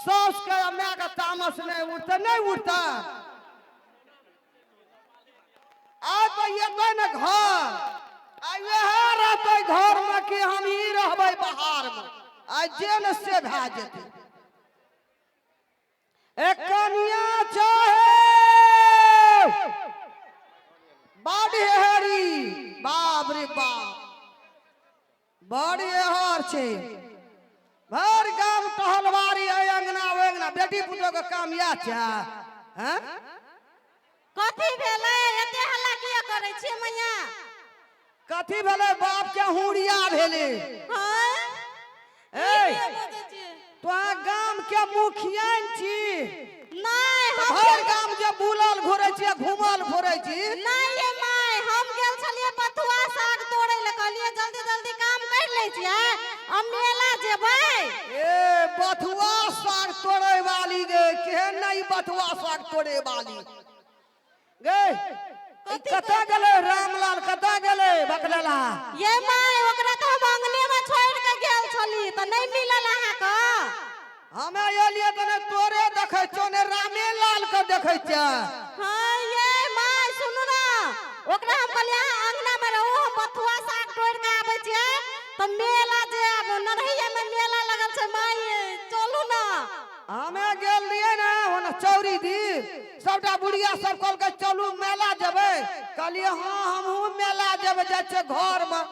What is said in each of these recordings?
सास के मैं का तामस नहीं उठता नहीं उठता। आज तो ये तो न घर रहते घर में कि हम ही रहबे बाहर में आज जेल से भा जेते। एक कन्या चाहे बड़ी हेरी बाप रे बाप बड़ी हर छे भर गांव टहलवारी है अंगना वेंगना बेटी पुतो के काम या छा हैं कथी भेलै एते हल्ला किया करै छी मैया? कथी भेलै बाप के हुड़िया भेले। हां ए तो गांव के मुखिया छी नहीं हम भर गांव जे बुलल घुरै छी घुमल घुरै छी नहीं ये माय हम गेल छलिए बथुआ साग तोड़े ले कहलिए जल्दी जल्दी काम कर ले छियै हम मेला जेबै। ए बथुआ साग तोड़े वाली गे केहन नहीं बथुआ साग तोड़े वाली गे कता गेले रामलाल कता गेले बकलेला ये माय ओकरा तो हम अंगने में छोड़ के गेल छली त नहीं मिलल अहाँ का। हमें एलिए तने तोरे देखै छौ ने रामे लाल के देखै छ। हां ये माय सुनु ना ओकरा हम कहलिए अंगना में रहू हम बथुआ साग तोड़ के आबै छियै त मेला जे आब नरहिया में मेला लगल छै माय चलू ना। हमें गेल लिए ना ओना चौरी दी सबटा बुढ़िया सब कहल के चलू मेला जेबै कहलिए हां हमहू मेला जेबै जाय छै घर में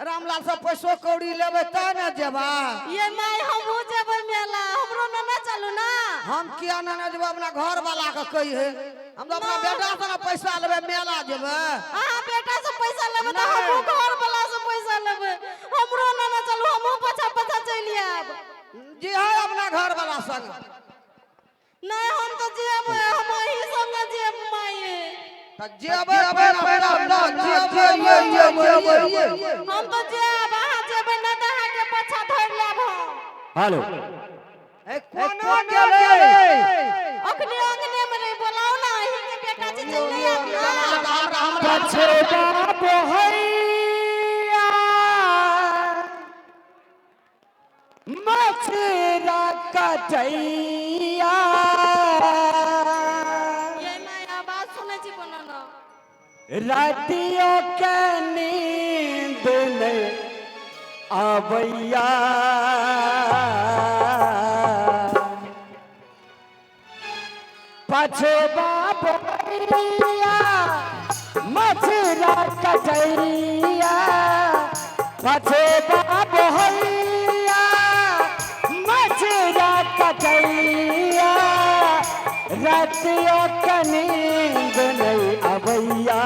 रामलाल से पैसो कौड़ी लेबै त न जेबा। ये माय हमहू जेबै मेला हमरो न चलू ना। हम किया न जेबै अपना घर वाला के कही है हम तो अपना बेटा से पैसा लेबै मेला जेबै। हां बेटा से पैसा लेबै त हमहू घर वाला से पैसा लेबै हमरो न चलू हमहू पछा पछा चली आब। जी है अपना घर वाला संग नहीं हम तो जेबै हम ही संग जेब माय त जेबै अपना जेबै हम तो जेब अहाँ जेबै न त अहाँ के पछा धर लेब हम। हेलो ए कोना गेले अखनी अंगने में नहीं बोलाओ ना ही के बेटा जी चल आब। पछड़ा बोहैया मछरा कटैया ये माय आवाज सुनै छी कोनो ना रातियों के नींद नहीं आबैया पछवा बोहैया मछरा कटैया पछवा बोहैया मछरा कटैया रातियों के नींद नहीं आबैया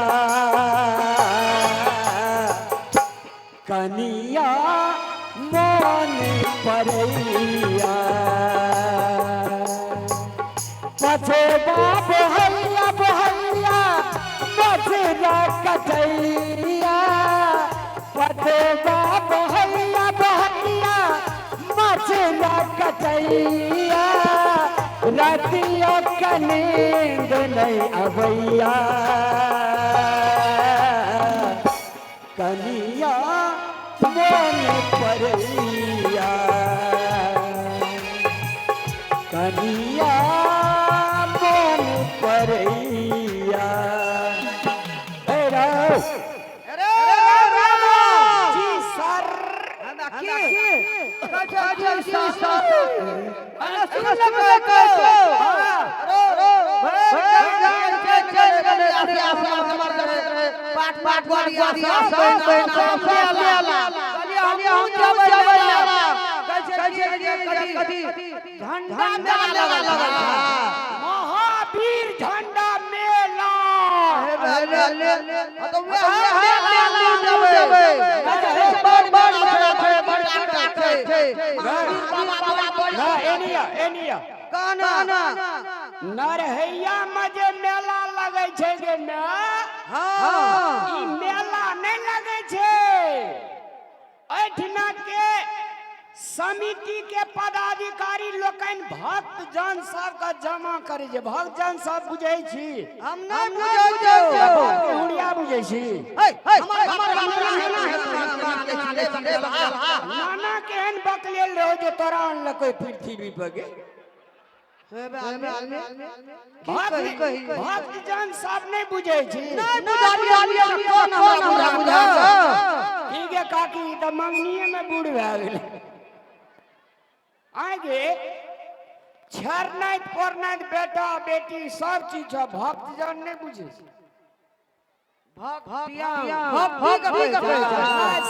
कनिया मन परैया पछवा बोहैया बोहैया मछरा कटैया पछवा बोहैया बोहैया मछरा कटैया रातियों का नींद नहीं आबैया कनिया मन परैया कनिया मन परैया। अरे रामा जी सर महावीर झंडा मेला नरहैया में जे मेला लगे छै गे ना ई मेला नहीं लगे छै एठना के समिति के पदाधिकारी लोकन भक्त जन सब का जमा करे जे भक्त जन सब बुझै छी हम नहीं बुझै छौ हुड़िया बुझै छी नाना केहन बकलेल रहो जे तोरा अनलकै पृथ्वी पर गे भक्त जन सब नहीं बुझे छी ठीक है काकी तो मंगनिए में बूढ़ भए गेलै आगे छरनाइत परनाइत बेटा बेटी सब चीज छ भक्त जन नहीं बुझे छी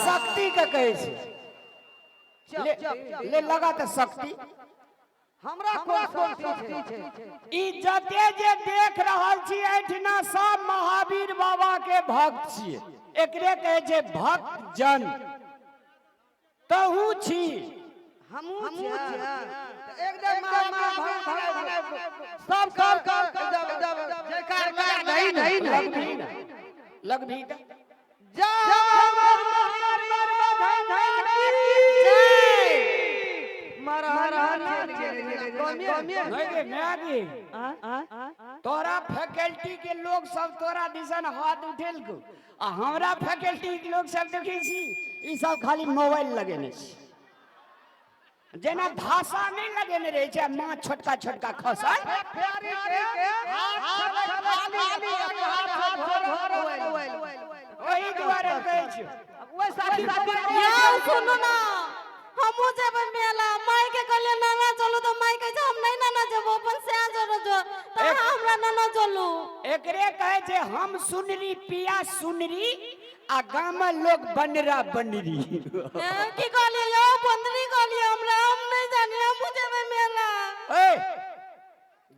शक्ति के कहे छै ले लगा तो शक्ति हमरा कोन शक्ति छै ई जते जे देख रहल छी एठिना सब महावीर बाबा के भक्त छियै एकरे कहे छै भक्त जन तहू छी हमहू छियै एकदम सब जयकार नहीं लगभी तोरा फैकल्टी के लोग सब तोरा दिसन हाथ उठेलको आ हमरा फैकल्टी के लोग सब देखे छी ई सब खाली मोबाइल लगेने छी जेना धासा नहीं लगेने रहे छै माँ छोटका छोटका खसल वही दुआरे कहै छी सुनो ना हमू जेबै मेला माई के कहले नाना चलू तो माई कहे छै हम नहीं नाना जेबो अपन से जरो जो त हमरा नाना चलू एकरे कहे छै हम सुनरी पिया सुनरी आ गाम लोग बनरा बनरी की कहलिए यो बंदरी कहलिए हमरा हम नहीं जानी हमू जेबै मेला ए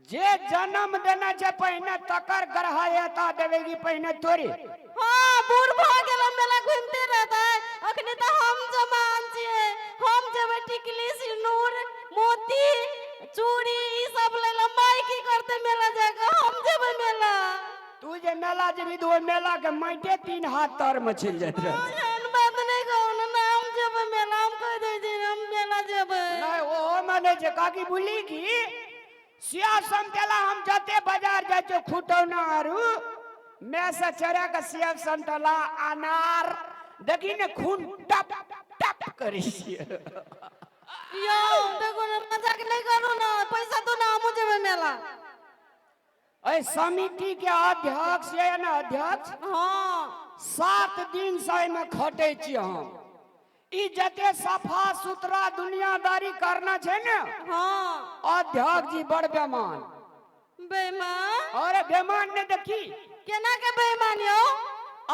जे जन्म देना छै पहिने तकर ग्रहयता देवेगी पहिने तोरे हां बूढ़ भ गेल मेला घूमते रहता है अखनी त हम जवान छिए हम जेबै टिकली सिंदूर मोती चूड़ी ई सब ले ल माई की करते मेला जाके हम जेबै मेला तू जे मेला जेबी तो मेला के माइटे 3 हाथ तर में चल जात रह एहन बात नहीं कहू ना हम जेबै मेला हम कह दे छी हम मेला जेबै नहीं ओ माने जे काकी बुली की सिया संतला हम जते बाजार जाय छो खुटौना आरू मैं से चरा के सिया संतला अनार देखी ने खून टप टप करे छिए यो देखो ना मजाक नहीं करो ना पैसा तो ना हम जेबै मेला ए समिति के अध्यक्ष है ना अध्यक्ष हां 7 दिन से में खटे छी हम ई जते सफा सुथरा दुनियादारी करना छै ने हां अध्यक्ष जी बड़ बेमान बेईमान अरे बेमान ने देखी केना के बेईमान यो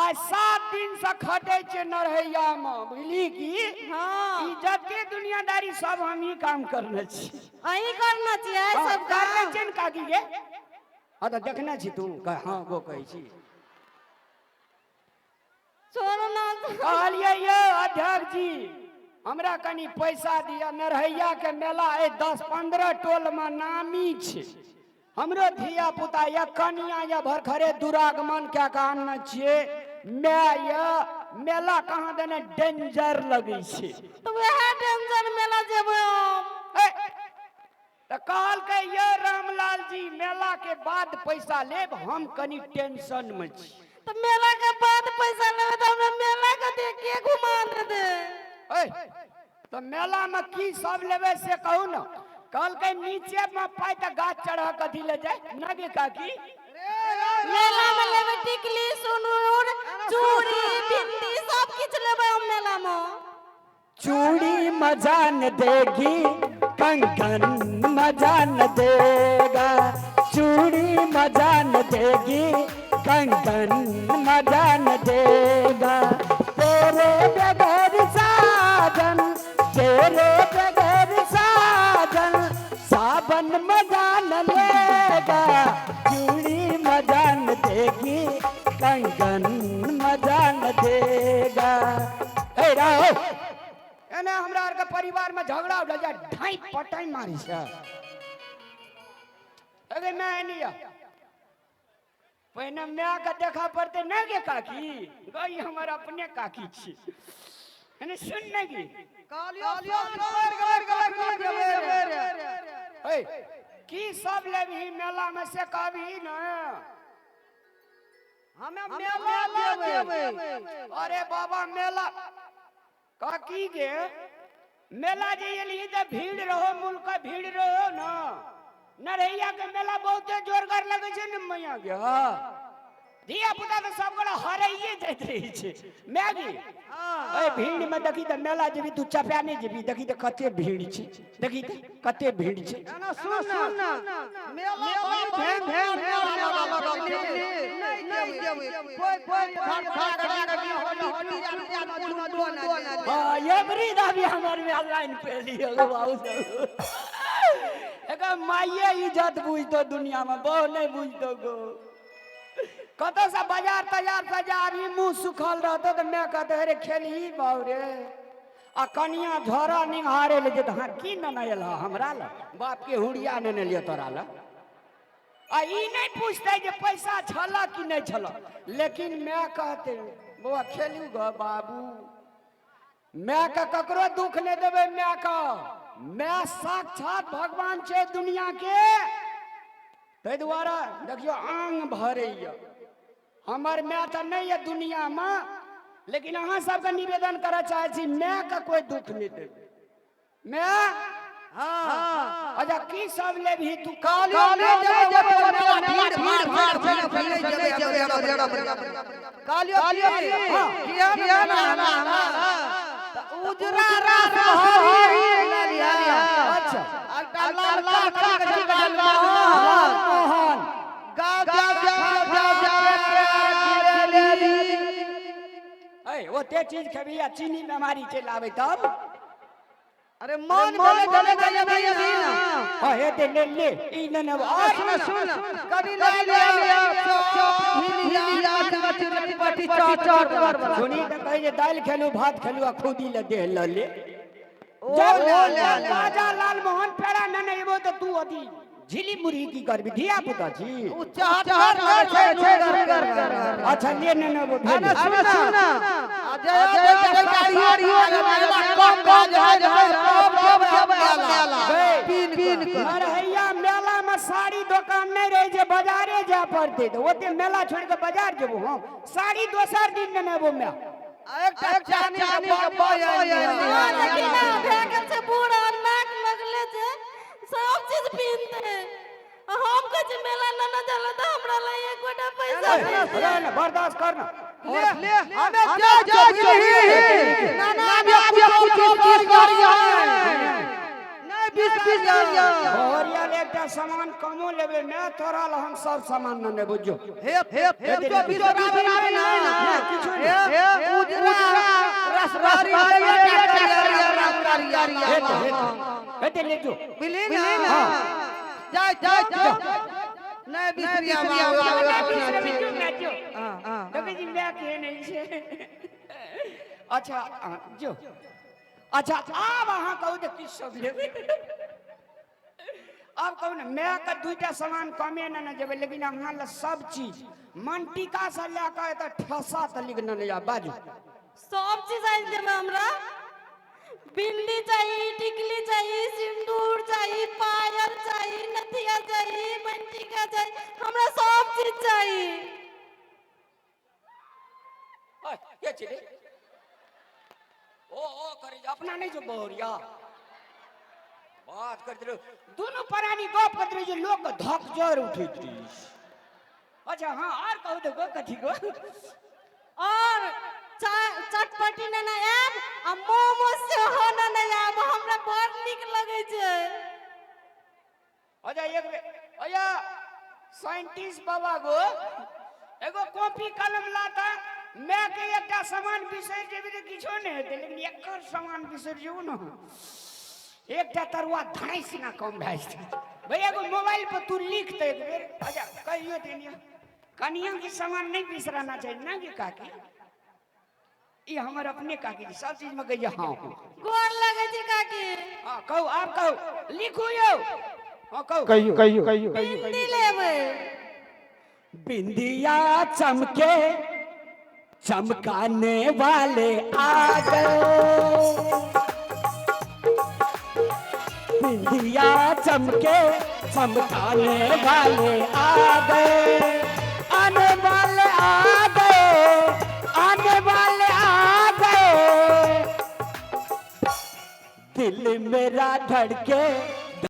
आज 7 दिन से खटे छै नरहैया में बुझली की हां ई जते दुनियादारी सब हम ही काम करने छी अही करना चाहिए सब करने काम छै न काकी के हां तो देखने छी तू हां गो कहै छी छोड़ो ना कहलिए ये अध्यक्ष जी हमरा कनी पैसा दिया नरहैया के मेला ए 10-15 टोल में नामी छै हमरो धिया पुता या कनिया या भरखरे दुरागमन क्या कहना छिए मैं या मेला कहां देने डेंजर लगी छै तो वह टेंशन मेला जेबै हम तो कहल के ये रामलाल जी मेला के बाद पैसा लेब हम कनी टेंशन में छी तो मेला के बाद पैसा लेबे तो हमरा मेला के देख के घुमा दे तो मेला में की सब लेबे से कहू ना कल के नीचे में पाई त गाछ चढ़ कथी ले जाए ना गे काकी मेला में लेबे टिकली सुनूर चूड़ी बिंदी सब कुछ लेबे हम मेला में चूड़ी मजा न देगी कंगन मजा न देगा चूड़ी मजा न देगी कंगन मजा न देगा तेरे बगैर साजन तेरे बगैर साजन सावन मजा न लेगा चूड़ी मजा न देगी कंगन मजा न देगा ए राव एने हमरा आर के परिवार में झगड़ा हो जा ढाई पटाई मारी छ अगे मैं नहीं पहिने मैं के देखा पड़ते न गे काकी गई हमर अपने काकी छी एने सुन न गी ए की सब लेबही मेला में से कहबही न हमें मेला देबै अरे बाबा मेला काकी गे मेला जे एली त भीड़ रहो मुल्क भीड़ रहो न नरैया के मेला बहुते जोरगर लगे छे न मैया के। हां धिया पुता तो सब गोड़ा हराइए जाइत रही छे मैगी। ए भीड़ में देखी त मेला जेबी तू चपया नहीं जेबी, देखी त कते भीड़ छे, देखी त कते भीड़ छे। ना सुन ना मेला भें भें मेला लगल नहीं जेबे कोई गाड़ी होली जान हां एवरी दाबी हमर में लाइन पे लियो बाबू सब। एका माये इज्जत बुझतो दुनिया में बहु नहीं बुझतो गो। कत से बाजार तजार सजारी मुंह सुखल रहतो तो मैं कहते रे खेली बाऊ रे आ कनिया झोरा निहारे ले जे हां की न नयल हमरा ल बाप के हुड़िया न ने लियो तोरा ल आ ई नहीं पूछते जे पैसा छला कि नहीं छला। लेकिन मैं कहते बुआ खेलू ग बाबू, मैं का ककरो दुख नहीं देबे। मैं साक्षात भगवान छे दुनिया के, ते द्वारा देखियो आंग भरैया हमर मैं तो नहीं है दुनिया में। लेकिन अहाँ सबके निवेदन करे चाहे छी मैं का कोई दुख नहीं दे मैं। हाँ अच्छा की सब ले भी तू काली किया ना उजरा रात होरी। अच्छा लाल लाल मोहन वो ते चीज खबी या चीनी में मारी चल आवे तब। अरे मन गले गले भैया ना हां हे ते ले ई न सुन कभी ले पटी चौचर सुनी त कहे जे दाल खेलू भात खेलू आ खुदी ले दे ले जब राजा लाल मोहन पेड़ा न नेबो त तू अदी झिली मुरी की करबी धिया पुता छी। अच्छा ले न वो भेज सुन अजय पीन नरहैया मेला में साड़ी दुकान नहीं रहे जे बाजारे जा पड़ते तो ओते मेला छोड़ के बाजार जेबो हम साड़ी दोसर दिन न नेबो मैं एक चानी के लेकिन भेगल से बूढ़ा नाक लगले जे सब चीज पीनते हम कह मेला न जाला त हमरा ला एक गोटा पैसा दे ना बर्दाश्त करना ले हमें जो ना ना कुछ करिया नहीं 20 भोरिया एकटा सामान कमो लेबे मैं तोरा ल हम सब सामान न नेबो जो हे जो बिसरा बनावे ना कुछ उजरा रसवारी हेते ले जो मिली ना जा नहीं बिसरिया कभी दिन मैं के नहीं छे। अच्छा जो अच्छा अब अहाँ कहू तो किस सब लेबे अब कहू ना मैं का दुईटा सामान कमे न जेबे लेकिन अहाँ ल सब चीज मन टीका से लेकर त ठसा त लिख न जा बाजू सब चीज आइ देबे हमरा। बिंदी चाहिए, टिकली चाहिए, सिंदूर चाहिए, पायल चाहिए, नथिया चाहिए, मंटिका चाहिए, हमरा सब चीज चाहिए। ये चीज ओ करे अपना नहीं जो बोरिया बात करते रहो दोनों प्राणी गप करते रहो जो लोग धक जोर उठेती। अच्छा हाँ और कहू तो कथी को और चटपटी न आब आ मोमो से हो न आब हमरा बड़ निक लगे छै। अच्छा एक अया साइंटिस्ट बाबा गो एगो कॉपी कलम लाता मैं के एकटा सामान बिसर जेबे त किछो नहीं हेते लेकिन एकर सामान बिसर जेबो न एकटा तरुआ धाइस ना कम भए जेतै भई एगो मोबाइल पर तू लिख दे एक बेर। अच्छा कहियो तेनिया कनिया के सामान नहीं बिसराना चाहिए ना के काकी ये हमर अपने काकी सब चीज में कहिए हां गोर लगे छै काकी। हां कहू आप कहू लिखू यो हां कहू कहियो बिंदी लेबै बिंदिया चमके चमकाने वाले आ गए बिंदिया चमके चमकाने वाले आ गए आने वाले आ गए आने वाले आ गए दिल मेरा धड़के